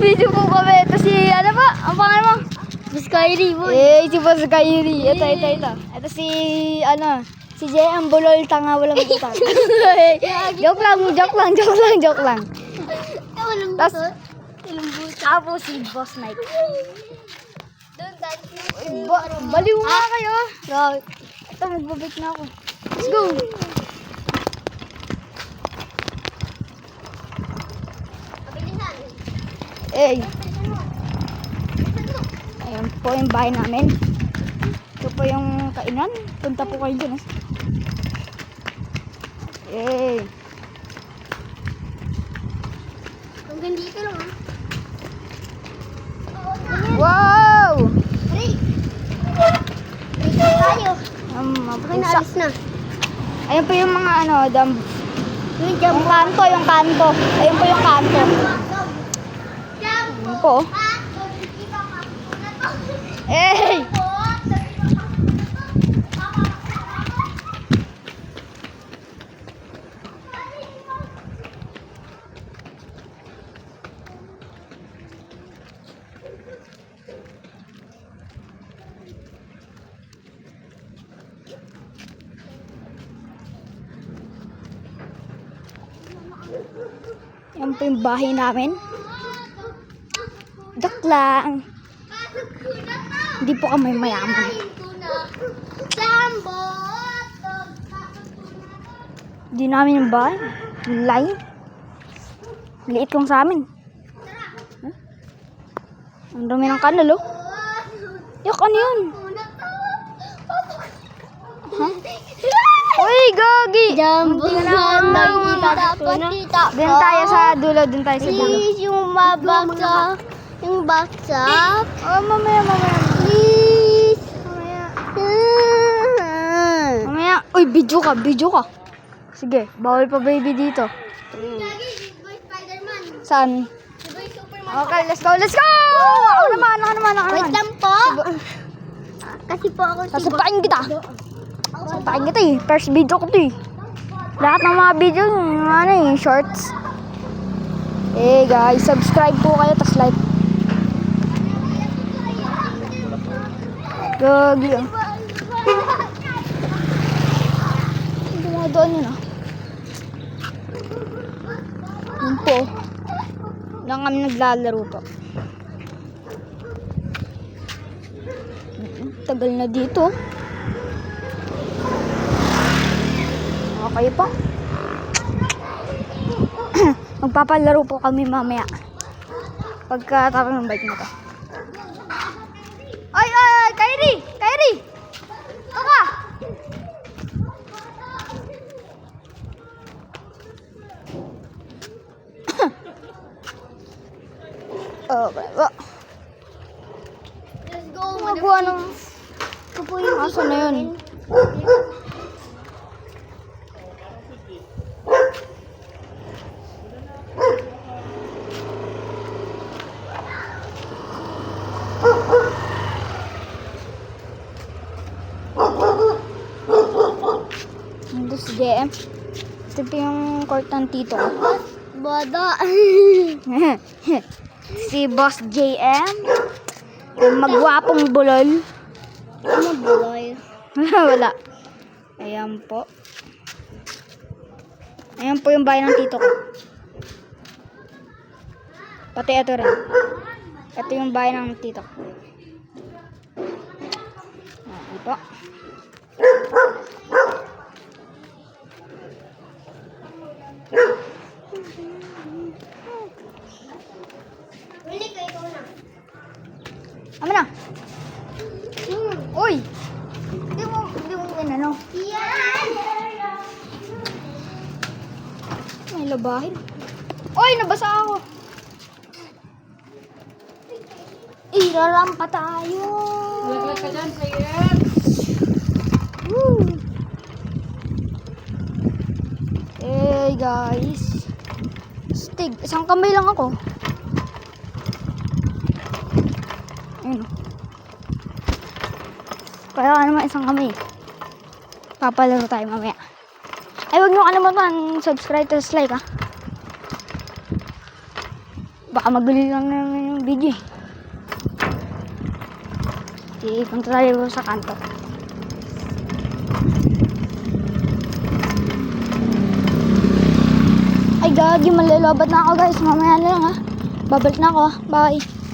Nag-video po kami. Ito si, ano ba? Ang pangalan mo? Boss Kyrie, boy. Si Boss Kyrie. Ito. Ito si, si JM Bulol, tanga, walang buta. Joke lang. Walang Tas, butot. Walang butot. ako si Boss Mike. Doon, dahil Baliw nga kayo. Ito, magbabike na ako. Let's go. Ayan po yung bahay namin. Ito po yung kainan. Punta po kayo dyan. hanggang dito lang, ha? Wow! Break! Break tayo. Mapusa. Naalis na. Ayan po yung mga yung kanto. Ayun po yung kanto. Ayan po. Yan po yung bahay namin. Joke lang. Hindi po kami mayaman. Hindi namin yung bahay. Lay. Liit lang sa amin. Ang dami ng kanal, oh. Yak, ano yun? Uy, Gogi! Jumbo Doon tayo sa dulo. Please, yung mabaksak. Yung baksak. Oh, mamaya. Please. Mamaya. Uy, video ka. Sige, bawal pa baby dito. Saan? Okay, let's go! Ako naman. Wait lang po. Kasi po ako Sasapain kita First video ko to eh. Lahat ng mga video, shorts. Guys, subscribe po kayo, tas like. Gagi ah. Dumadaan yun ah. Yun po. Lang kami naglalaro po. Tagal na dito. Okay po. Magpapalaro po kami mamaya. Pagkatapos ng bike na to. Ay! Kyrie! Kaka! Okay. Let's go. Magawa ng aso na yun. Ito si JM. Ito yung court ng tito. Bada. Si Boss JM. Yung magwapong bulol. Ano boy? Wala. Ayan po. Ayan po yung bahay ng tito ko. Pati ito rin. Ito yung bahay ng tito ko. Ayan po. Huli ko ikaw na. Ama na. Uy! Hindi mo inano. Yan! May labahin. Uy! Nabasa ako. Irarampa tayo. Laglag ka dyan, player. Woo! Guys. Stig. Isang kamay lang ako. Ayun. Kaya naman isang kamay. Papalaro tayo mamaya. Ay, huwag nyo kalimutan subscribe to like, ha. Baka magulo lang naman yung video eh. Okay, punta tayo sa kanto. Ay gagi, malalabat na ako guys. Mamaya na lang ha. Babalik na ako ha. Bye.